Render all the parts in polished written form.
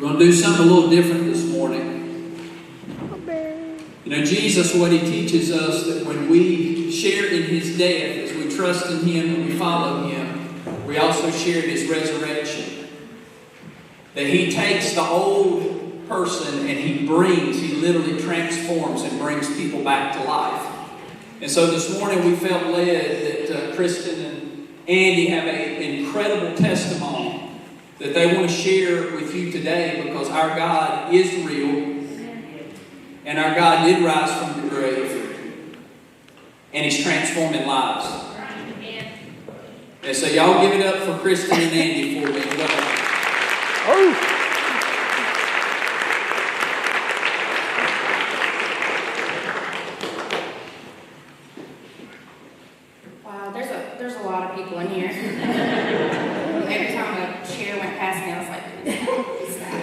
We're going to do something a little different this morning. You know, Jesus, what He teaches us, that when we share in His death, as we trust in Him and we follow Him, we also share in His resurrection. That He takes the old person and He literally transforms and brings people back to life. And so this morning we felt led that Kristen and Andy have an incredible testimony that they want to share with you today, because our God is real and our God did rise from the grave and He's transforming lives. And so y'all give it up for Kristen and Andy for me. Oh! There's a lot of people in here. Every time a chair went past me, I was like, who's that?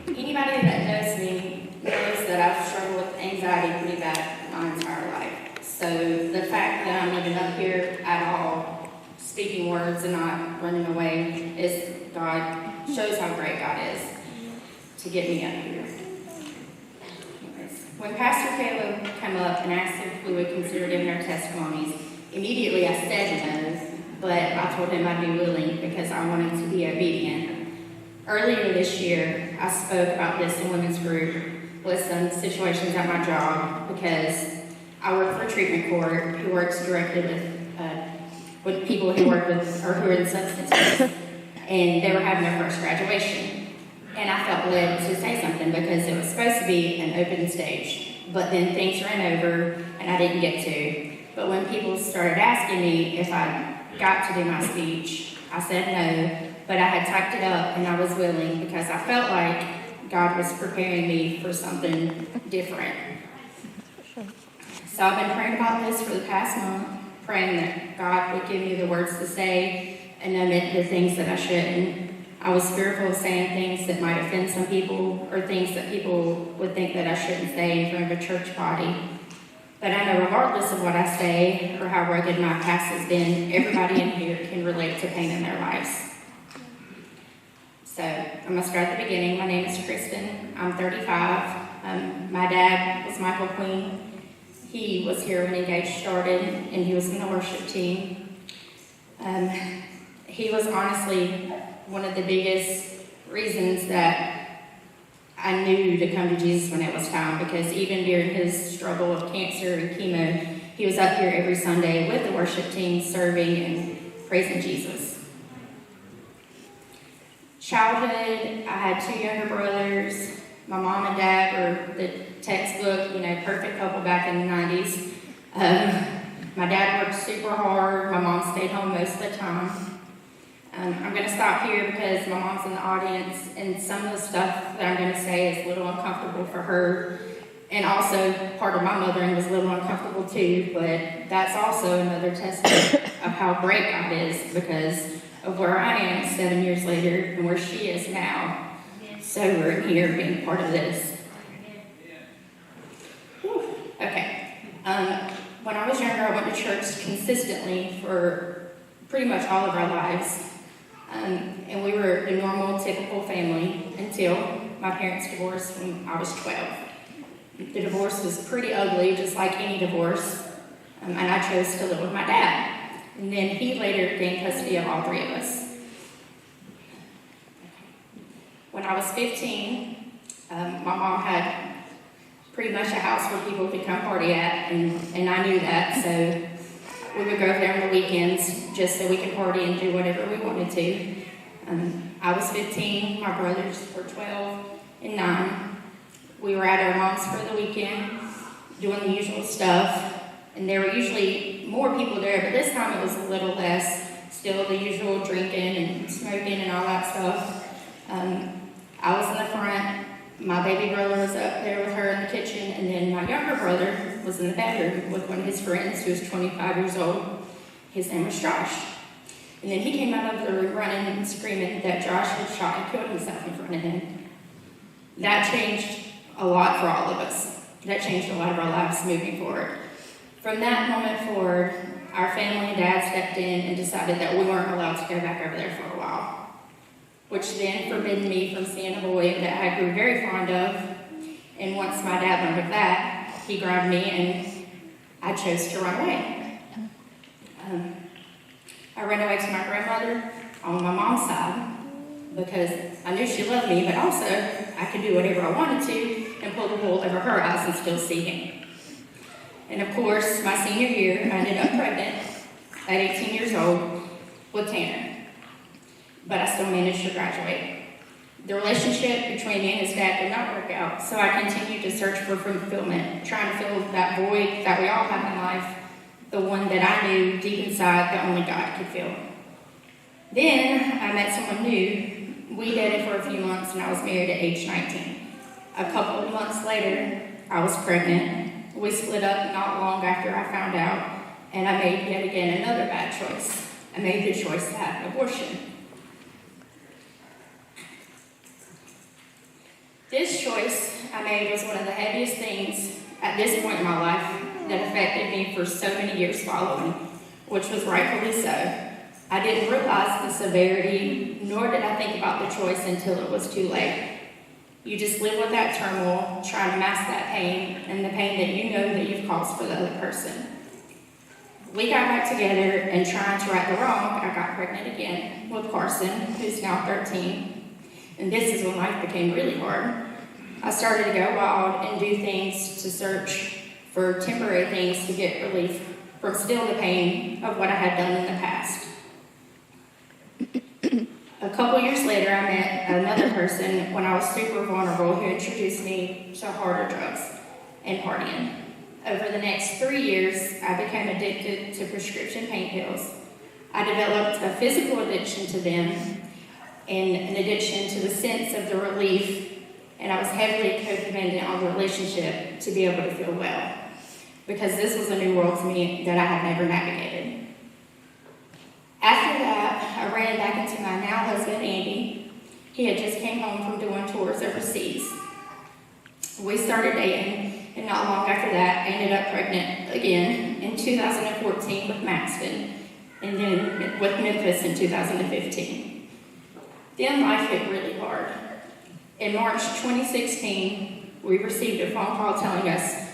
Anybody that knows me knows that I've struggled with anxiety pretty bad my entire life. So the fact that I'm even up here at all, speaking words and not running away, is God, shows how great God is to get me up here. When Pastor Caleb came up and asked if we would consider giving our testimonies, immediately I said no, but I told him I'd be willing because I wanted to be obedient. Earlier this year, I spoke about this in women's group with some situations at my job, because I work for a treatment court who works directly with people who work with or who are in substances, and they were having their first graduation. And I felt led to say something because it was supposed to be an open stage. But then things ran over and I didn't get to. But when people started asking me if I got to do my speech, I said no. But I had typed it up and I was willing because I felt like God was preparing me for something different. So I've been praying about this for the past month, praying that God would give me the words to say and omit the things that I shouldn't. I was fearful of saying things that might offend some people, or things that people would think that I shouldn't say in front of a church body. But I know regardless of what I say or how rugged my past has been, everybody in here can relate to pain in their lives. So I'm going to start at the beginning. My name is Kristen. I'm 35. My dad was Michael Queen. He was here when Engage started, and he was in the worship team. He was honestly one of the biggest reasons that I knew to come to Jesus when it was time, because even during his struggle of cancer and chemo, he was up here every Sunday with the worship team serving and praising Jesus. Childhood, I had 2 younger brothers. My mom and dad were the textbook, perfect couple back in the 90s. My dad worked super hard. My mom stayed home most of the time. I'm going to stop here because my mom's in the audience, and some of the stuff that I'm going to say is a little uncomfortable for her. And also, part of my mothering was a little uncomfortable too, but that's also another testament of how great God is, because of where I am 7 years later and where she is now. So we're here being part of this. Okay. When I was younger, I went to church consistently for pretty much all of our lives. And we were a normal, typical family until my parents divorced when I was 12. The divorce was pretty ugly, just like any divorce, and I chose to live with my dad. And then he later gained custody of all 3 of us. When I was 15, my mom had pretty much a house where people could come party at, and I knew that, so we would go there on the weekends just so we could party and do whatever we wanted to. I was 15, my brothers were 12 and 9. We were at our mom's for the weekend doing the usual stuff, and there were usually more people there, but this time it was a little less. Still the usual drinking and smoking and all that stuff. I was in the front. My baby brother was up there with her in the kitchen, and then my younger brother was in the bedroom with one of his friends who was 25 years old. His name was Josh. And then he came out of the room running and screaming that Josh had shot and killed himself in front of him. That changed a lot for all of us. That changed a lot of our lives moving forward. From that moment forward, our family and dad stepped in and decided that we weren't allowed to go back over there for a while. which then forbidden me from seeing a boy that I grew very fond of. And once my dad learned of that, he grabbed me and I chose to run away. I ran away to my grandmother on my mom's side because I knew she loved me, but also I could do whatever I wanted to and pull the wool over her eyes and still see him. And of course, my senior year, I ended up pregnant at 18 years old with Tanner. But I still managed to graduate. The relationship between me and his dad did not work out, so I continued to search for fulfillment, trying to fill that void that we all have in life, the one that I knew deep inside that only God could fill. Then I met someone new. We dated for a few months and I was married at age 19. A couple of months later, I was pregnant. We split up not long after I found out, and I made yet again another bad choice. I made the choice to have an abortion. This choice I made was one of the heaviest things at this point in my life that affected me for so many years following, which was rightfully so. I didn't realize the severity, nor did I think about the choice until it was too late. You just live with that turmoil, trying to mask that pain, and the pain that you know that you've caused for the other person. We got back together, and trying to right the wrong, I got pregnant again with Carson, who's now 13. And this is when life became really hard. I started to go wild and do things to search for temporary things to get relief from still the pain of what I had done in the past. A couple years later, I met another person when I was super vulnerable who introduced me to harder drugs and partying. Over the next 3 years, I became addicted to prescription pain pills. I developed a physical addiction to them and an addiction to the sense of the relief, and I was heavily codependent on the relationship to be able to feel well, because this was a new world to me that I had never navigated. After that, I ran back into my now husband, Andy. He had just came home from doing tours overseas. We started dating, and not long after that, I ended up pregnant again in 2014 with Maxton, and then with Memphis in 2015. Then life hit really hard. In March 2016, we received a phone call telling us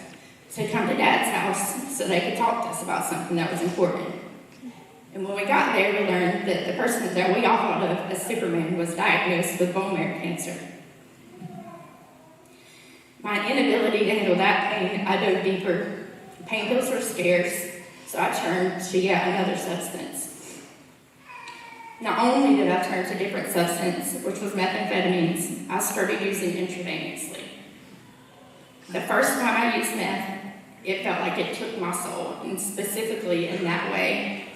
to come to Dad's house so they could talk to us about something that was important. And when we got there, we learned that the person that we all thought of as Superman was diagnosed with bone marrow cancer. My inability to handle that pain, I dove deeper. Pain pills were scarce, so I turned to yet another substance. Not only did I turn to different substance, which was methamphetamines, I started using intravenously. The first time I used meth, it felt like it took my soul, and specifically in that way.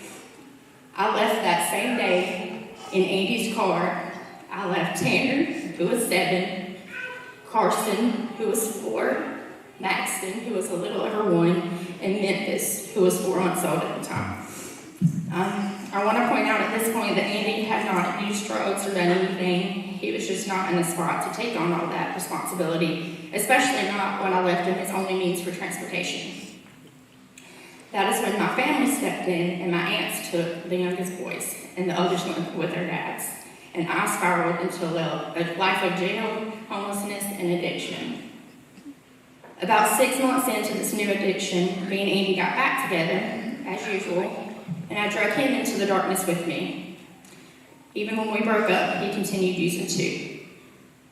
I left that same day in Andy's car. I left Tanner, who was 7, Carson, who was 4, Maxton, who was a little over 1, and Memphis, who was 4 months old at the time. I want to point out at this point that Andy had not used drugs or done anything. He was just not in the spot to take on all that responsibility, especially not when I left him his only means for transportation. That is when my family stepped in and my aunts took the youngest boys and the others went with their dads. And I spiraled into a life of jail, homelessness, and addiction. About 6 months into this new addiction, me and Andy got back together, as usual, and I drug him into the darkness with me. Even when we broke up, he continued using too.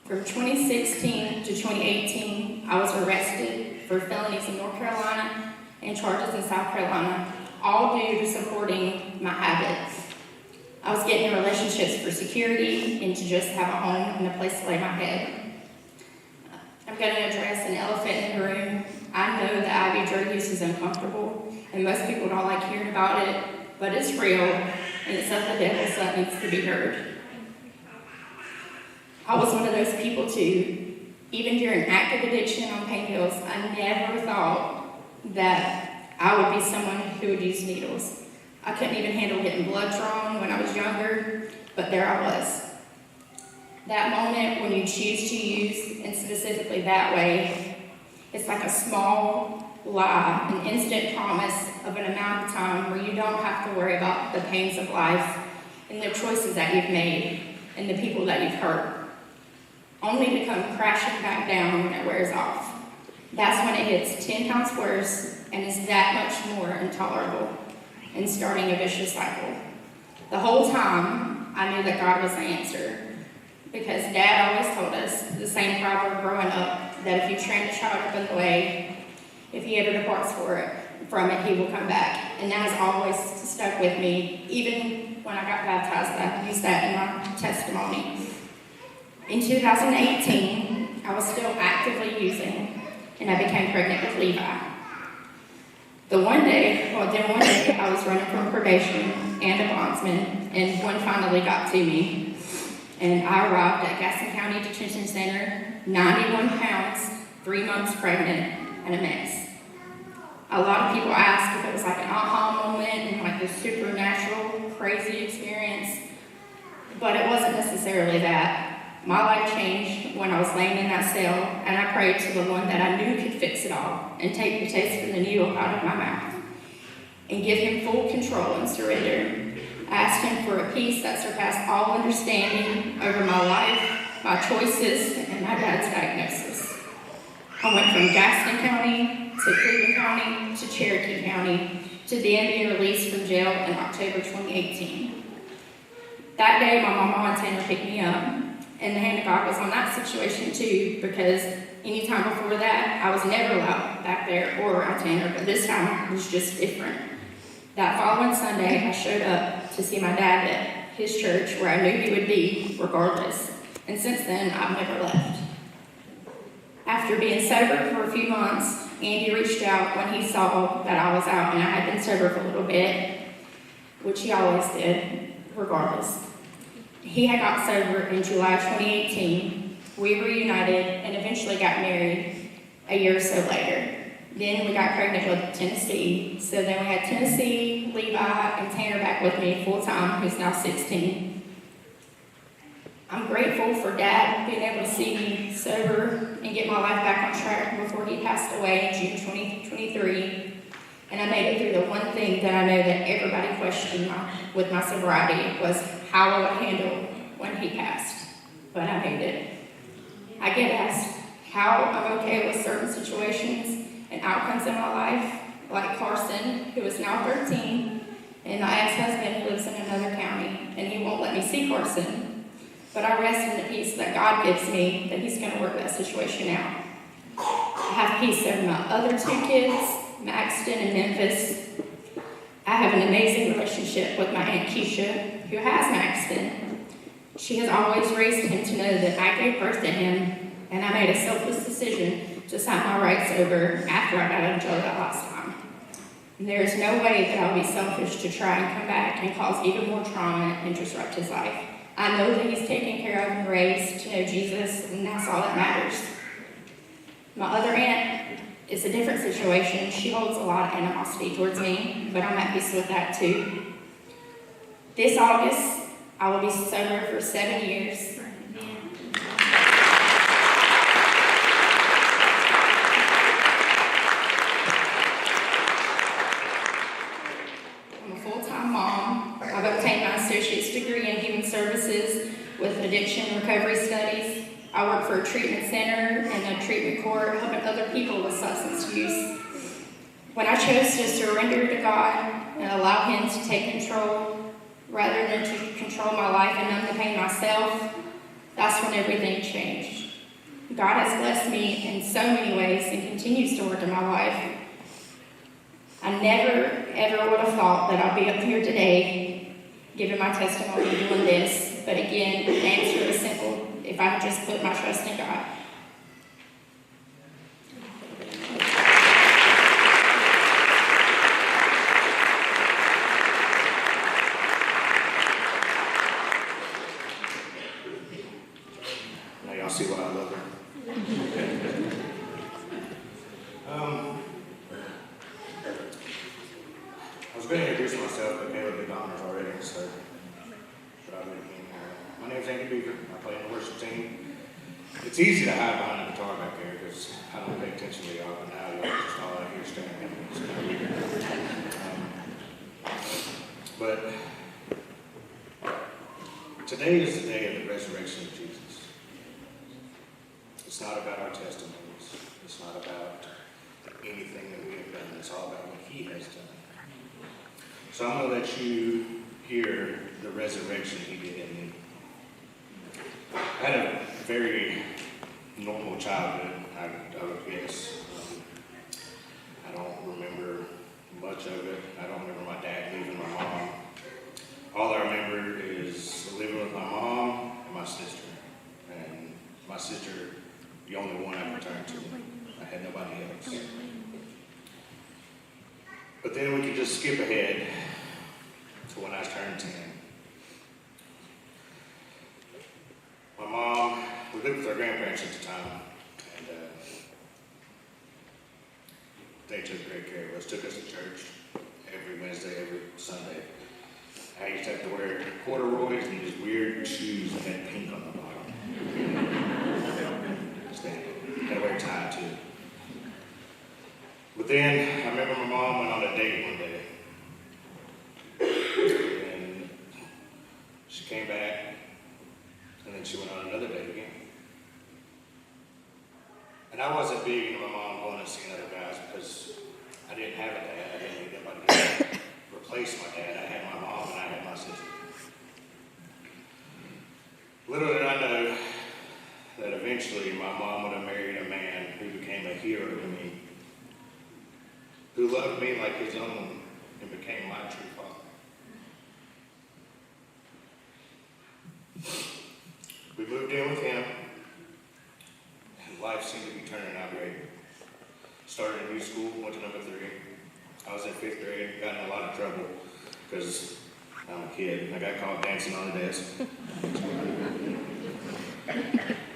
From 2016 to 2018, I was arrested for felonies in North Carolina and charges in South Carolina, all due to supporting my habits. I was getting in relationships for security and to just have a home and a place to lay my head. I'm going to address an elephant in the room. I know that IV drug use is uncomfortable, and most people don't like hearing about it, but it's real, and it's of the devil, so it needs to be heard. I was one of those people too. Even during active addiction on pain pills, I never thought that I would be someone who would use needles. I couldn't even handle getting blood drawn when I was younger, but there I was. That moment when you choose to use, and specifically that way, it's like a small lie, an instant promise of an amount of time where you don't have to worry about the pains of life and the choices that you've made. and the people that you've hurt, only to come crashing back down when it wears off. That's when it hits 10 times worse and is that much more intolerable and starting a vicious cycle. The whole time, I knew that God was the answer, because Dad always told us the same proverb growing up, that if you train a child up in the way, if he ever departs from it, he will come back. And that has always stuck with me. Even when I got baptized, I used that in my testimony. In 2018, I was still actively using, and I became pregnant with Levi. One day, I was running from probation and a bondsman, and one finally got to me. And I arrived at Gaston County Detention Center, 91 pounds, 3 months pregnant, and a mess. A lot of people ask if it was like an aha moment and like this supernatural, crazy experience, but it wasn't necessarily that. My life changed when I was laying in that cell, and I prayed to the one that I knew could fix it all and take the taste of the needle out of my mouth and give him full control and surrender. I asked him for a peace that surpassed all understanding over my life, my choices, and my dad's diagnosis. I went from Gaston County to Cleveland County to Cherokee County to then being released from jail in October 2018. That day, my mama and Tanner picked me up. And the hand of God was on that situation too, because any time before that, I was never allowed back there or around Tanner, but this time it was just different. That following Sunday, I showed up to see my dad at his church where I knew he would be regardless. And since then, I've never left. After being sober for a few months, Andy reached out when he saw that I was out and I had been sober for a little bit, which he always did, regardless. He had got sober in July 2018. We reunited and eventually got married a year or so later. Then we got pregnant with Tennessee. So then we had Tennessee, Levi, and Tanner back with me full time, who's now 16. I'm grateful for Dad being able to see me sober and get my life back on track before he passed away in June 2023. And I made it through the one thing that I know that everybody questioned with my sobriety was how will I handle when he passed. But I made it. I get asked how I'm okay with certain situations and outcomes in my life, like Carson, who is now 13, and my ex-husband lives in another county, and he won't let me see Carson. But I rest in the peace that God gives me, that he's going to work that situation out. I have peace over my other 2 kids, Maxton and Memphis. I have an amazing relationship with my Aunt Keisha, who has Maxton. She has always raised him to know that I gave birth to him, and I made a selfless decision to sign my rights over after I got out of jail that last time. And there is no way that I would be selfish to try and come back and cause even more trauma and disrupt his life. I know that he's taken care of and raised to know Jesus, and that's all that matters. My other aunt is a different situation. She holds a lot of animosity towards me, but I'm at peace with that too. This August, I will be sober for 7 years. I'm a full-time mom. I've obtained my associate's degree in human services with addiction recovery studies. I work for a treatment center and a treatment court, helping other people with substance use. When I chose to surrender to God and allow him to take control, rather than to control my life and numb the pain myself, that's when everything changed. God has blessed me in so many ways and continues to work in my life. I never, ever would have thought that I'd be up here today giving my testimony and doing this, but again, the answer is simple. If I just put my trust in God. Now y'all see why I love her. I was going to introduce myself, but Caleb did honors already, so but I'll do it again. My name's Beaver. I play in the worship team. It's easy to hide behind the guitar back there because I don't pay attention to y'all, but now y'all just all out here staring at me. It's kind of weird. But Today is the day of the resurrection of Jesus. It's not about our testimonies. It's not about anything that we have done. It's all about what he has done. So I'm going to let you hear the resurrection he did in me. I had a very normal childhood, I would guess. I don't remember much of it. I don't remember my dad leaving my mom. All I remember is living with my mom and my sister. And my sister, the only one I could turn to. I had nobody else. But then we could just skip ahead to when I turned 10. My mom, we lived with our grandparents at the time, and they took great care of us, took us to church every Wednesday, every Sunday. I used to have to wear corduroys and these weird shoes that had pink on the bottom. I had to wear a tie too. But then I remember my mom went on a date one day. And she came back, and then she went on another date again. And I wasn't big into my mom going to see other guys because I didn't have a dad. I didn't need anybody to replace my dad. I had my mom and I had my sister. Little did I know that eventually my mom would have married a man who became a hero to me, who loved me like his own and became my true father. We moved in with him, and life seemed to be turning out great. Started a new school, went to number 3. I was in 5th grade, got in a lot of trouble because I'm a kid. I got caught dancing on the desk.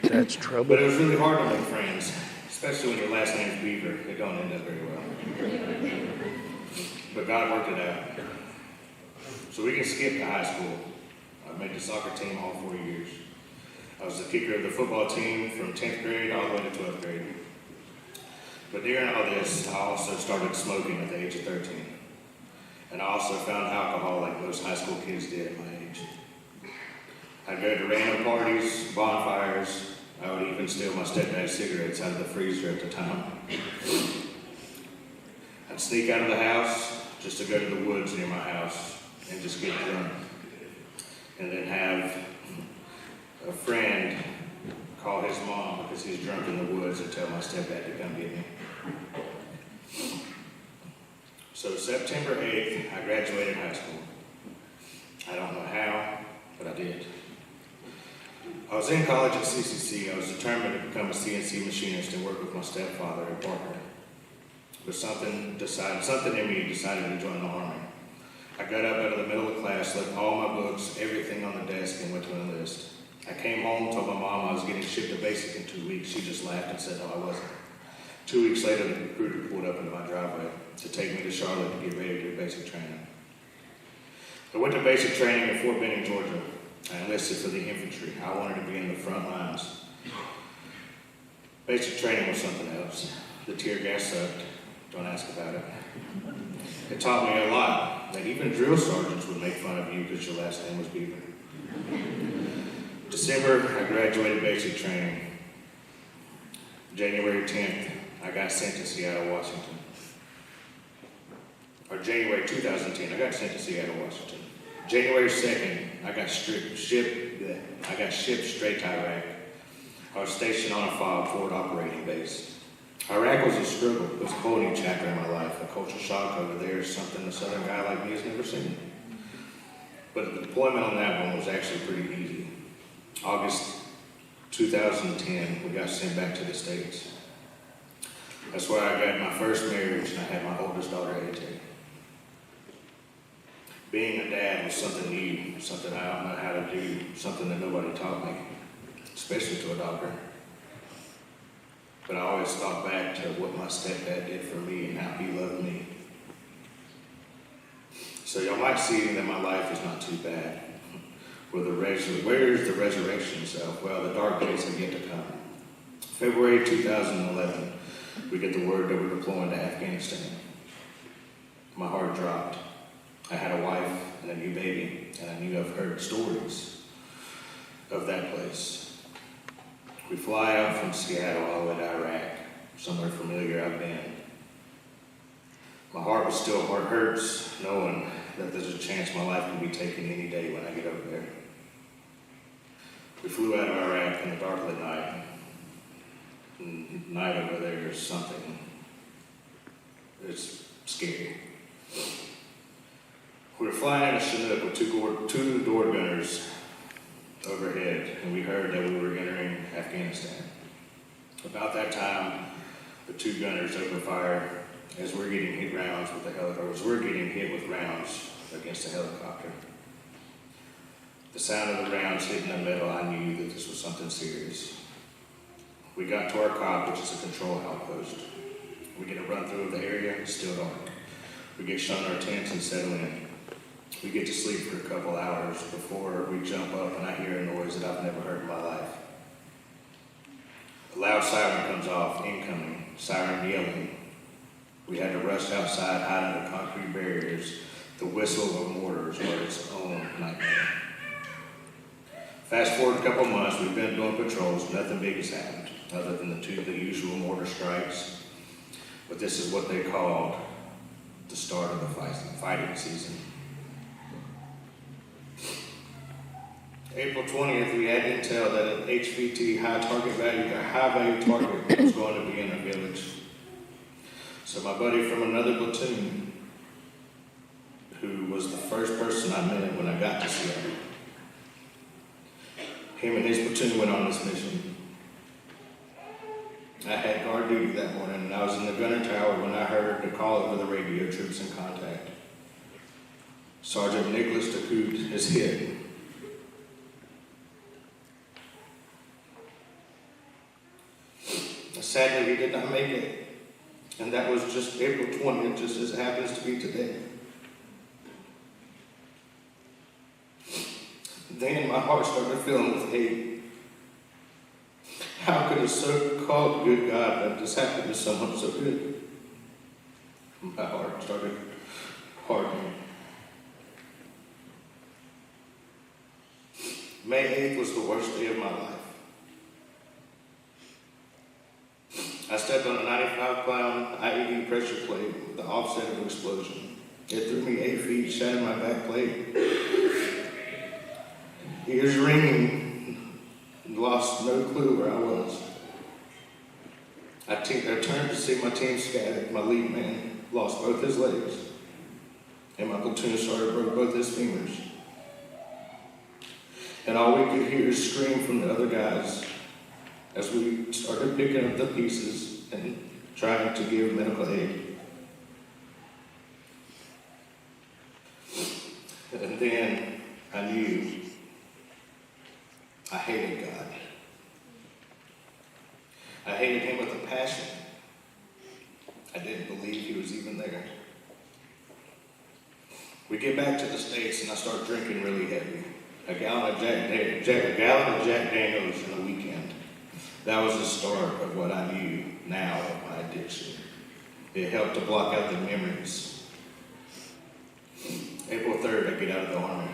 That's trouble. But it was really hard to make friends, especially when your last name's Beaver. It don't end up very well. But God worked it out. So we can skip to high school. I made the soccer team all 4 years. I was the kicker of the football team from 10th grade all the way to 12th grade. But during all this, I also started smoking at the age of 13. And I also found alcohol like most high school kids did at my age. I'd go to random parties, bonfires. I would even steal my stepdad's cigarettes out of the freezer at the time. I'd sneak out of the house just to go to the woods near my house and just get drunk. And then have a friend call his mom because he's drunk in the woods and tell my stepdad to come get me. So September 8th, I graduated high school. I don't know how, but I did. I was in college at CCC. I was determined to become a CNC machinist and work with my stepfather at Parker. But something in me decided to join the Army. I got up out of the middle of class, left all my books, everything on the desk, and went to enlist. I came home, told my mom I was getting shipped to basic in 2 weeks. She just laughed and said, no, I wasn't. 2 weeks later, the recruiter pulled up into my driveway to take me to Charlotte to get ready to do basic training. I went to basic training in Fort Benning, Georgia. I enlisted for the infantry. I wanted to be in the front lines. Basic training was something else. The tear gas sucked. Don't ask about it. It taught me a lot, that even drill sergeants would make fun of you because your last name was Beaver. December, I graduated basic training. January 10th, I got sent to Seattle, Washington. Or January 2010, I got sent to Seattle, Washington. January 2nd, I got shipped straight to Iraq. I was stationed on a FOB, forward operating base. Iraq was a struggle. It was a whole new chapter in my life. A culture shock over there is something a southern guy like me has never seen. But the deployment on that one was actually pretty easy. August 2010, we got sent back to the States. That's where I got my first marriage and I had my oldest daughter, AT. Being a dad was something new, something I don't know how to do, something that nobody taught me, especially to a daughter. But I always thought back to what my stepdad did for me and how he loved me. So y'all might see that my life is not too bad. Where is the resurrection self? Well, the dark days have yet to come. February 2011, we get the word that we're deploying to Afghanistan. My heart dropped. I had a wife and a new baby, and I knew I've heard stories of that place. We fly out from Seattle all the way to Iraq, somewhere familiar I've been. My heart hurts knowing that there's a chance my life can be taken any day when I get over there. We flew out of Iraq in the dark of the night. Night over there is something. It's scary. We were flying in a Chinook with two door gunners overhead, and we heard that we were entering Afghanistan. About that time, the two gunners opened fire as we're getting hit with rounds against the helicopter. The sound of the rounds hitting the metal, I knew that this was something serious. We got to our COP, which is a control outpost. We get a run through of the area, it's still dark. We get shown our tents and settle in. We get to sleep for a couple hours before we jump up and I hear a noise that I've never heard in my life. A loud siren comes off, incoming, siren yelling. We had to rush outside, hide under concrete barriers. The whistle of mortars were its own nightmare. Fast forward a couple months, we've been doing patrols, nothing big has happened, other than the usual mortar strikes. But this is what they called the start of the fighting season. April 20th, we had intel that an HVT, high value target, was going to be in our village. So my buddy from another platoon, who was the first person I met when I got to Seattle, him and his platoon went on this mission. I had guard duty that morning, and I was in the gunner tower when I heard the call over the radio, troops in contact. Sergeant Nicholas DeCoute is hit. Sadly, he did not make it, and that was just April 20th, just as it happens to be today. Then my heart started filling with hate. How could a so-called good God let this happen to someone so good? My heart started hardening. May 8th was the worst day of my life. I stepped on a 95-pound IED pressure plate with the offset of an explosion. It threw me 8 feet, shattered my back plate. Ears ringing, lost no clue where I was. I turned to see my team scattered. My lead man lost both his legs, and my platoon sergeant broke both his fingers. And all we could hear is scream from the other guys as we started picking up the pieces and trying to give medical aid. And then I knew I hated God. I hated him with a passion. I didn't believe he was even there. We get back to the States and I start drinking really heavy. A gallon of Jack Daniels in a weekend. That was the start of what I knew now of my addiction. It helped to block out the memories. April 3rd, I get out of the Army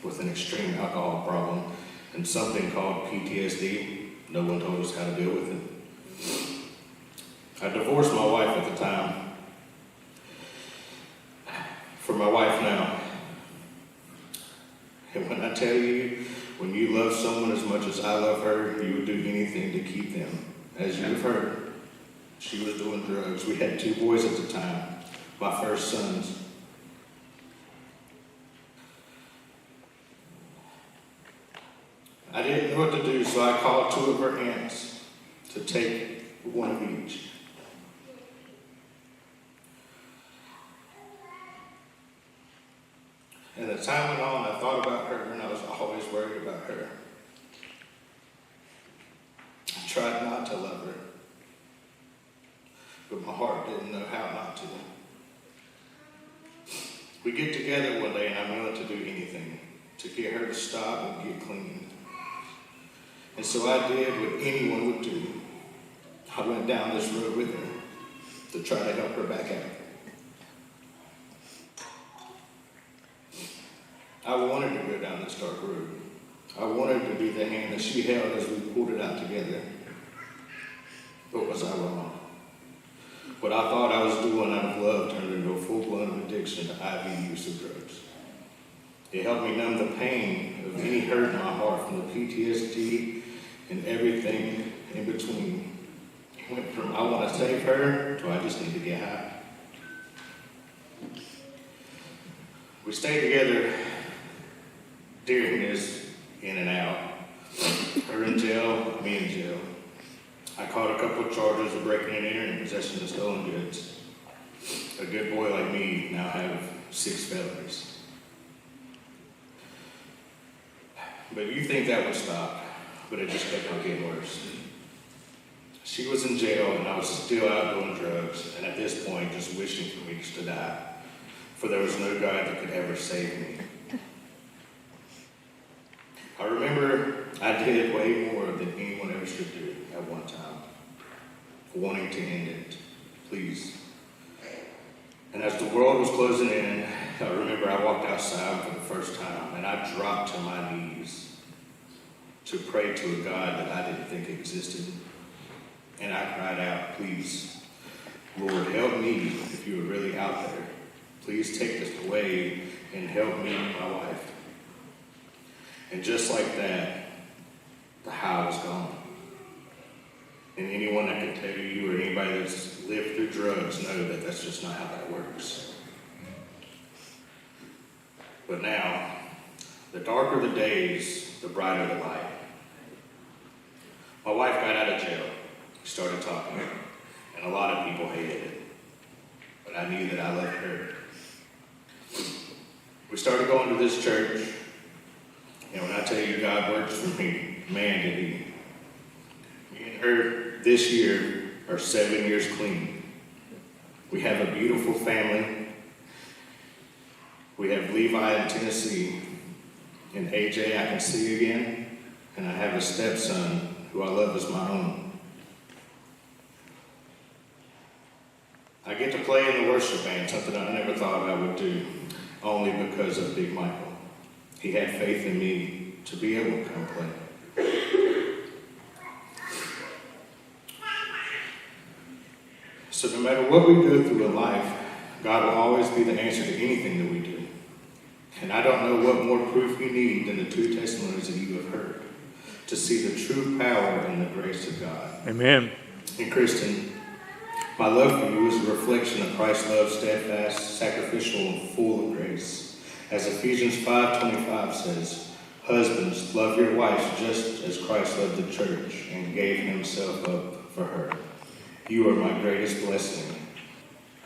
with an extreme alcohol problem and something called PTSD. No one told us how to deal with it. I divorced my wife at the time. For my wife now. And when I tell you, when you love someone as much as I love her, you would do anything to keep them. As you've heard, she was doing drugs. We had 2 boys at the time, my first sons. I didn't know what to do, so I called 2 of her aunts to take one of each. And as time went on, I thought about her, and I was always worried about her. I tried not to love her, but my heart didn't know how not to. We get together one day, and I'm willing to do anything to get her to stop and get clean. And so I did what anyone would do. I went down this road with her to try to help her back out. I wanted to go down this dark road. I wanted to be the hand that she held as we pulled it out together. But was I wrong? What I thought I was doing out of love turned into a full-blown addiction to IV use of drugs. It helped me numb the pain of any hurt in my heart from the PTSD and everything in between. It went from I want to save her to I just need to get high. We stayed together during this in and out. Her in jail, me in jail. I caught a couple of charges of breaking and entering and possession of stolen goods. A good boy like me now have 6 felonies. But you think that would stop, but it just kept on getting worse. She was in jail and I was still out doing drugs, and at this point just wishing for me to die, for there was no God that could ever save me. I remember I did way more than anyone ever should do at one time, wanting to end it, please. And as the world was closing in, I remember I walked outside for the first time and I dropped to my knees to pray to a God that I didn't think existed. And I cried out, please, Lord, help me if you are really out there. Please take this away and help me and my wife. And just like that, the high was gone. And anyone that can tell you or anybody that's lived through drugs know that that's just not how that works. But now, the darker the days, the brighter the light. My wife got out of jail. We started talking, and a lot of people hated it. But I knew that I loved her. We started going to this church, and when I tell you God works for me, man did he. Me and her this year are 7 years clean. We have a beautiful family. We have Levi in Tennessee, and AJ I can see again, and I have a stepson who I love as my own. I get to play in the worship band, something I never thought I would do, only because of Big Michael. He had faith in me to be able to come play. So no matter what we go through in life, God will always be the answer to anything that we do. And I don't know what more proof you need than the 2 testimonies that you have heard to see the true power and the grace of God. Amen. And Kristen, my love for you is a reflection of Christ's love, steadfast, sacrificial, and full of grace. As Ephesians 5:25 says, husbands, love your wives just as Christ loved the church and gave himself up for her. You are my greatest blessing.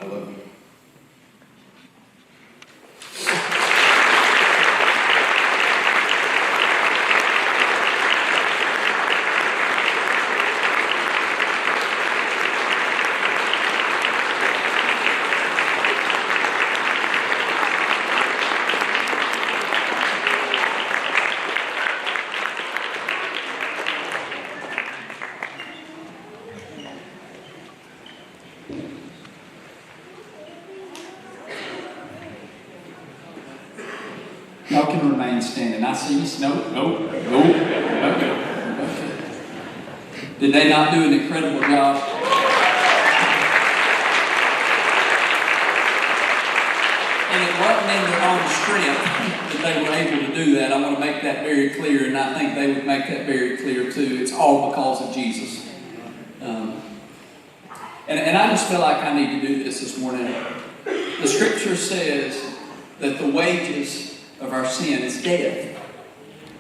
I love you. Y'all can remain standing. I see you. No. Okay. Did they not do an incredible job? And it wasn't in their own strength that they were able to do that. I want to make that very clear, and I think they would make that very clear too. It's all because of Jesus. And I just feel like I need to do this morning. The scripture says that the wages of our sin is death.